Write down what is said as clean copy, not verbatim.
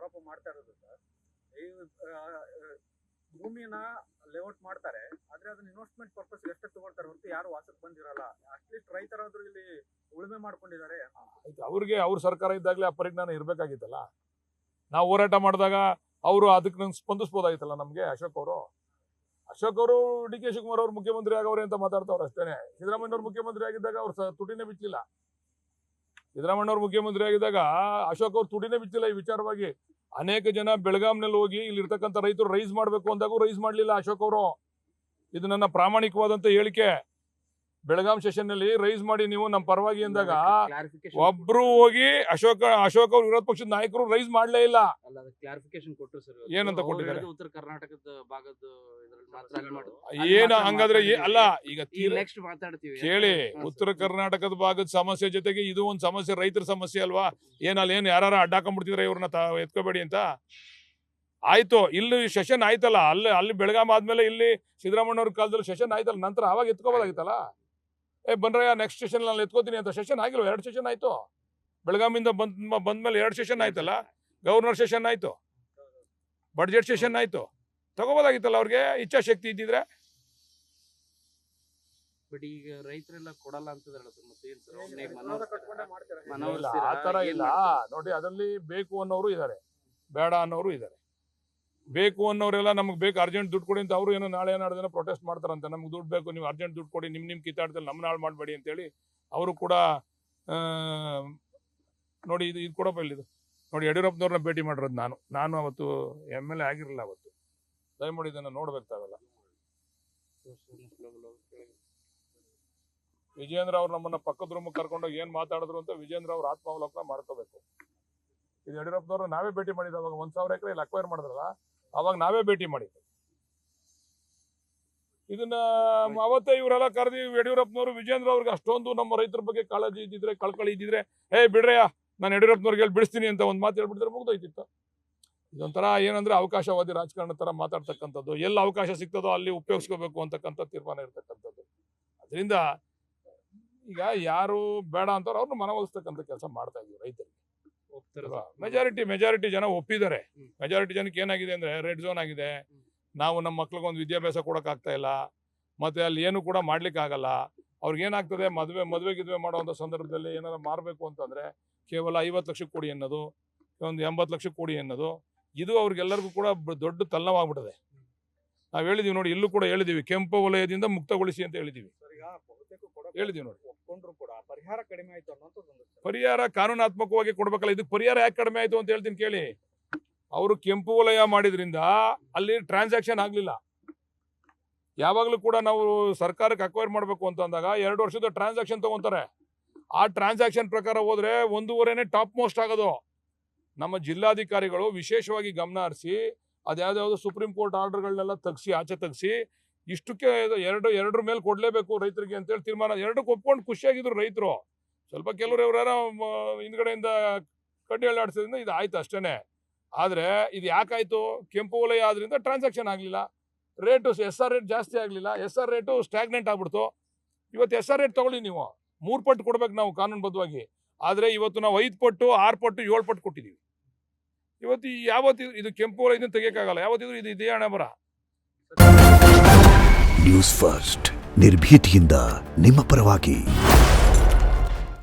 ಆರೋಪ ಮಾಡ್ತಾ ಇರೋದು ಸರ್. ಈ ಭೂಮಿನ ಲೇಔಟ್ ಮಾಡ್ತಾರೆ, ಆದ್ರೆ ಅದನ್ನ ಇನ್ವೆಸ್ಟ್ಮೆಂಟ್ ಪರ್ಪಸ್ ಎಷ್ಟೇ ತಗೊಳ್ತಾರೆ ಹೊರತು ಯಾರು ವಾಸಕ್ಕೆ ಬಂದಿರಲ್ಲ. ಅಟ್ಲೀಸ್ಟ್ ರೈತರಾದ್ರೂ ಇಲ್ಲಿ ಉಳುಮೆ ಮಾಡ್ಕೊಂಡಿದ್ದಾರೆ. ಅವ್ರಿಗೆ ಅವ್ರ ಸರ್ಕಾರ ಇದ್ದಾಗಲೇ ಆ ಪರಿಜ್ಞಾನ ಇರ್ಬೇಕಾಗಿತ್ತಲ್ಲ. ನಾವು ಹೋರಾಟ ಮಾಡಿದಾಗ ಅವರು ಅದಕ್ಕೆ ನಂಗೆ ಸ್ಪಂದಿಸ್ಬೋದಾಗಿತ್ತಲ್ಲ ನಮ್ಗೆ. ಅಶೋಕ್ ಅವರು ಡಿ ಕೆ ಶಿವಕುಮಾರ್ ಅವ್ರು ಮುಖ್ಯಮಂತ್ರಿ ಆಗವ್ರೆ ಅಂತ ಮಾತಾಡ್ತಾವ್ರು ಅಷ್ಟೇನೆ. ಸಿದ್ದರಾಮಯ್ಯವ್ರು ಮುಖ್ಯಮಂತ್ರಿ ಆಗಿದ್ದಾಗ ಅವ್ರು ತುಟಿನೇ ಬಿಚ್ಚಲಿಲ್ಲ. ಸಿದ್ದರಾಮಯ್ಯವ್ರು ಮುಖ್ಯಮಂತ್ರಿ ಆಗಿದ್ದಾಗ ಅಶೋಕ್ ಅವ್ರು ತುಟಿನೇ ಬಿಚ್ಚಲಿಲ್ಲ ಈ ವಿಚಾರವಾಗಿ. ಅನೇಕ ಜನ ಬೆಳಗಾಂನಲ್ಲಿ ಹೋಗಿ ಇಲ್ಲಿ ಇರ್ತಕ್ಕಂಥ ರೈತರು ರೈಸ್ ಮಾಡಬೇಕು ಅಂದಾಗೂ ರೈಸ್ ಮಾಡಲಿಲ್ಲ ಅಶೋಕ್ ಅವರು. ಇದು ನನ್ನ ಪ್ರಾಮಾಣಿಕವಾದಂತ ಹೇಳಿಕೆ. ಬೆಳಗಾಂ ಸೆಷನ್ ನಲ್ಲಿ ರೈಸ್ ಮಾಡಿ ನೀವು ನಮ್ಮ ಪರವಾಗಿ ಅಂದಾಗ ಒಬ್ರು ಹೋಗಿ ಅಶೋಕ್ ಅವ್ರ ವಿರೋಧ ಪಕ್ಷದ ನಾಯಕರು ರೈಸ್ ಮಾಡ್ಲೇ ಇಲ್ಲ. ಏನಂತ ಕೊಟ್ಟಿದ್ದಾರೆ? ಉತ್ತರ ಕರ್ನಾಟಕದ ಭಾಗದ ಏನ ಹಂಗಾದ್ರೆ ಅಲ್ಲ, ಈಗ ಕೇಳಿ, ಉತ್ತರ ಕರ್ನಾಟಕದ ಭಾಗದ ಸಮಸ್ಯೆ ಜೊತೆಗೆ ಇದು ಒಂದು ಸಮಸ್ಯೆ, ರೈತರ ಸಮಸ್ಯೆ ಅಲ್ವಾ? ಏನ್ ಯಾರು ಅಡ್ಡಾಕೊಂಡ್ಬಿಡ್ತಿದ್ರೆ ಇವ್ರನ್ನ ಎತ್ಕೋಬೇಡಿ ಅಂತ. ಆಯ್ತು, ಇಲ್ಲಿ ಸೆಷನ್ ಆಯ್ತಲ್ಲ, ಅಲ್ಲಿ ಬೆಳಗಾಂ ಆದ್ಮೇಲೆ ಇಲ್ಲಿ ಸಿದ್ದರಾಮಯ್ಯವ್ರ ಕಾಲದಲ್ಲಿ ಸೆಷನ್ ಆಯ್ತಲ್ಲ, ನಂತರ ಅವಾಗ ಎತ್ಕೋಬೋದಾಗಿತ್ತಲ್ಲ. ಬನ್ರಯ್ಯ ನೆಕ್ಸ್ಟ್ ಸೆಷನ್ ನಾನು ಎತ್ಕೋತೀನಿ ಅಂತ. ಸೆಷನ್ ಆಗಿಲ್ವ? 2 ಸೆಷನ್ ಆಯ್ತು. ಬೆಳಗಾಮಿಂದ ಬಂದ್ಮೇಲೆ 2 ಸೆಷನ್ ಆಯ್ತಲ್ಲ. ಗವರ್ನರ್ ಸೆಷನ್ ಆಯ್ತು, ಬಡ್ಜೆಟ್ ಸೆಷನ್ ಆಯ್ತು. ತಗೋಬೋದಾಗಿತ್ತಲ್ಲ ಅವ್ರಿಗೆ ಇಚ್ಛಾಶಕ್ತಿ ಇದ್ದಿದ್ರೆ. ಬಟ್ ಈಗ ರೈತರೆಲ್ಲ ಕೊಡಲ್ಲ ಅಂತಿದಾರಲ್ಲ ಆ ತರ ಇಲ್ಲ ನೋಡಿ. ಅದರಲ್ಲಿ ಬೇಕು ಅನ್ನೋರು ಇದಾರೆ, ಬೇಡ ಅನ್ನೋರು ಇದಾರೆ. ಬೇಕು ಅನ್ನೋರೆಲ್ಲ ನಮ್ಗೆ ಬೇಕು, ಅರ್ಜೆಂಟ್ ದುಡ್ಡು ಕೊಡಿ ಅಂತ ಅವರು ಏನೋ ನಾಳೆ ನಾಡ್ದಿನ ಪ್ರೊಟೆಸ್ಟ್ ಮಾಡ್ತಾರಂತೆ. ನಮ್ಗೆ ದುಡ್ಡು ಬೇಕು, ನೀವು ಅರ್ಜೆಂಟ್ ದುಡ್ಡು ಕೊಡಿ, ನಿಮ್ ಕಿತ್ತಾಡ್ದಲ್ಲಿ ನಮ್ಮನ್ನ ಹಾಳು ಮಾಡಬೇಡಿ ಅಂತೇಳಿ ಅವರು ಕೂಡ ನೋಡಿ. ಇದು ಕೊಡಪ್ಪ ಇಲ್ಲಿದು ನೋಡಿ. ಯಡಿಯೂರಪ್ಪನವ್ರನ್ನ ಭೇಟಿ ಮಾಡಿರೋದು ನಾನು ಅವತ್ತು MLA ಆಗಿರಲಿಲ್ಲ. ಅವತ್ತು ದಯಮಾಡಿ ಇದನ್ನು ನೋಡ್ಬೇಕಾಗಲ್ಲ. ವಿಜೇಂದ್ರ ಅವ್ರು ನಮ್ಮನ್ನ ಪಕ್ಕದ ರೂಮ್ ಕರ್ಕೊಂಡೋಗಿ ಏನ್ ಮಾತಾಡಿದ್ರು ಅಂತ ವಿಜೇಂದ್ರ ಅವ್ರ ಆತ್ಮಾವಲೋಕನ ಮಾಡ್ಕೋಬೇಕು. ಇದು ಯಡಿಯೂರಪ್ಪನವ್ರು ನಾವೇ ಭೇಟಿ ಮಾಡಿದ್ದು. ಅವಾಗ 1,000 ಎಕರೆ ಇಲ್ಲಿ ಅಕ್ವೈರ್ ಮಾಡಿದ್ರಲ್ಲ, ಅವಾಗ ನಾವೇ ಭೇಟಿ ಮಾಡಿದ್ವಿ. ಇದನ್ನ ಅವತ್ತೇ ಇವರೆಲ್ಲ ಕರೆದಿ ಯಡಿಯೂರಪ್ಪನವರು ವಿಜೇಂದ್ರ ಅವ್ರಿಗೆ ಅಷ್ಟೊಂದು ನಮ್ಮ ರೈತರ ಬಗ್ಗೆ ಕಾಳಜಿ ಇದ್ದಿದ್ರೆ, ಕಳ್ಕಳಿ ಇದ್ದಿದ್ರೆ, ಬಿಡ್ರಯ್ಯ ನಾನು ಯಡಿಯೂರಪ್ಪನವ್ರಿಗೆ ಹೇಳಿ ಬಿಡಿಸ್ತೀನಿ ಅಂತ ಒಂದು ಮಾತು ಹೇಳ್ಬಿಟ್ಟಿದ್ರೆ ಮುಗ್ದೋಯ್ತಿತ್ತು. ಇದೊಂಥರ ಏನಂದ್ರೆ ಅವಕಾಶವಾದಿ ರಾಜಕಾರಣ ತರ ಮಾತಾಡ್ತಕ್ಕಂಥದ್ದು. ಎಲ್ಲ ಅವಕಾಶ ಸಿಗ್ತದೋ ಅಲ್ಲಿ ಉಪಯೋಗಿಸ್ಕೋಬೇಕು ಅಂತಕ್ಕಂಥ ತೀರ್ಮಾನ ಇರ್ತಕ್ಕಂಥದ್ದು. ಅದರಿಂದ ಈಗ ಯಾರು ಬೇಡ ಅಂತವ್ರು ಅವ್ರನ್ನ ಮನವೊಲಿಸ್ತಕ್ಕಂಥ ಕೆಲಸ ಮಾಡ್ತಾ ಇದೀವಿ ರೈತರಿಗೆ. ಮೆಜಾರಿಟಿ ಜನ ಒಪ್ಪಿದ್ದಾರೆ. ಮೆಜಾರಿಟಿ ಜನಕ್ಕೆ ಏನಾಗಿದೆ ಅಂದ್ರೆ ರೆಡ್ ಝೋನ್ ಆಗಿದೆ. ನಾವು ನಮ್ಮ ಮಕ್ಳಿಗೊಂದು ವಿದ್ಯಾಭ್ಯಾಸ ಕೊಡಕ್ ಆಗ್ತಾ ಇಲ್ಲ, ಮತ್ತೆ ಅಲ್ಲಿ ಏನು ಕೂಡ ಮಾಡ್ಲಿಕ್ಕೆ ಆಗಲ್ಲ. ಅವ್ರಿಗೆ ಏನಾಗ್ತದೆ, ಮದುವೆ ಮಾಡುವಂತ ಸಂದರ್ಭದಲ್ಲಿ ಏನಾದ್ರು ಮಾರಬೇಕು ಅಂತಂದ್ರೆ ಕೇವಲ 50 ಲಕ್ಷ ಕೊಡಿ ಅನ್ನೋದು, ಒಂದು 80 ಲಕ್ಷ ಕೊಡಿ ಅನ್ನೋದು, ಇದು ಅವ್ರಿಗೆಲ್ಲರಿಗೂ ಕೂಡ ದೊಡ್ಡ ತಲ್ಲವಾಗ್ಬಿಟ್ಟದೆ. ನಾವು ಹೇಳಿದೀವಿ ನೋಡಿ, ಇಲ್ಲೂ ಕೂಡ ಹೇಳಿದೀವಿ, ಕೆಂಪು ವಲಯದಿಂದ ಮುಕ್ತಗೊಳಿಸಿ ಅಂತ ಹೇಳಿದೀವಿ ನೋಡಿ. ಪರಿಹಾರ ಕಡಿಮೆ ಆಯ್ತು ಅನ್ನೋದು ಪರಿಹಾರ ಕಾನೂನಾತ್ಮಕವಾಗಿ ಕೊಡ್ಬೇಕಲ್ಲ. ಇದಕ್ಕೆ ಪರಿಹಾರ ಯಾಕೆ ಕಡಿಮೆ ಆಯ್ತು ಅಂತ ಹೇಳ್ತೀನಿ ಕೇಳಿ. ಅವರು ಕೆಂಪು ವಲಯ ಮಾಡಿದ್ರಿಂದ ಅಲ್ಲಿ ಟ್ರಾನ್ಸಾಕ್ಷನ್ ಆಗ್ಲಿಲ್ಲ. ಯಾವಾಗ್ಲೂ ಕೂಡ ನಾವು ಸರ್ಕಾರಕ್ಕೆ ಅಕ್ವೈರ್ ಮಾಡ್ಬೇಕು ಅಂತ ಅಂದಾಗ 2 ವರ್ಷದ ಟ್ರಾನ್ಸಾಕ್ಷನ್ ತಗೊಂತಾರೆ. ಆ ಟ್ರಾನ್ಸಾಕ್ಷನ್ ಪ್ರಕಾರ ಹೋದ್ರೆ 1.5 ಟಾಪ್ ಮೋಸ್ಟ್ ಆಗೋದು. ನಮ್ಮ ಜಿಲ್ಲಾಧಿಕಾರಿಗಳು ವಿಶೇಷವಾಗಿ ಗಮನ ಹರಿಸಿ ಅದ್ಯಾವ್ದಾವ್ದು ಸುಪ್ರೀಂ ಕೋರ್ಟ್ ಆರ್ಡರ್ಗಳನ್ನೆಲ್ಲ ಆಚೆ ತೆಗ್ಸಿ ಇಷ್ಟಕ್ಕೆ 2 ಮೇಲೆ ಕೊಡ್ಲೇಬೇಕು ರೈತರಿಗೆ ಅಂತೇಳಿ ತೀರ್ಮಾನ. 2ಕ್ಕೆ ಒಪ್ಕೊಂಡು ಖುಷಿಯಾಗಿದ್ರು ರೈತರು. ಸ್ವಲ್ಪ ಕೆಲವರು ಇವರ ಹಿಂದ್ಗಡೆಯಿಂದ ಕಡ್ಡಿ ಅಳ್ಳಾಡ್ಸೋದ್ರಿಂದ ಇದು ಆಯ್ತು ಅಷ್ಟೇನೆ. ಆದ್ರೆ ಇದು ಯಾಕಾಯ್ತು? ಕೆಂಪು ವಲಯ ಆದ್ರಿಂದ ಟ್ರಾನ್ಸಾಕ್ಷನ್ ಆಗ್ಲಿಲ್ಲ, ರೇಟು SR ರೇಟ್ ಜಾಸ್ತಿ ಆಗ್ಲಿಲ್ಲ, SR ರೇಟು ಸ್ಟಾಗ್ನೆಂಟ್ ಆಗ್ಬಿಡ್ತು. ಇವತ್ತು SR ರೇಟ್ ತಗೊಳ್ಳಿ, ನೀವು 3 ಪಟ್ಟು ಕೊಡ್ಬೇಕು ನಾವು ಕಾನೂನುಬದ್ಧವಾಗಿ. ಆದ್ರೆ ಇವತ್ತು ನಾವು 5 ಪಟ್ಟು 6 ಪಟ್ಟು 7 ಪಟ್ಟು ಕೊಟ್ಟಿದೀವಿ. ಇವತ್ತು ಯಾವತ್ತು ಇದು ಕೆಂಪು ವಲಯದಿಂದ ತೆಗಿಯಕ್ಕಾಗಲ್ಲ. ಯಾವತ್ತಿದ್ರು ಇದು ಇದೇ ಹಣೆ ಬರ. ನ್ಯೂಸ್ ಫಸ್ಟ್, ನಿರ್ಭೀತಿಯಿಂದ ನಿಮ್ಮ ಪರವಾಗಿ.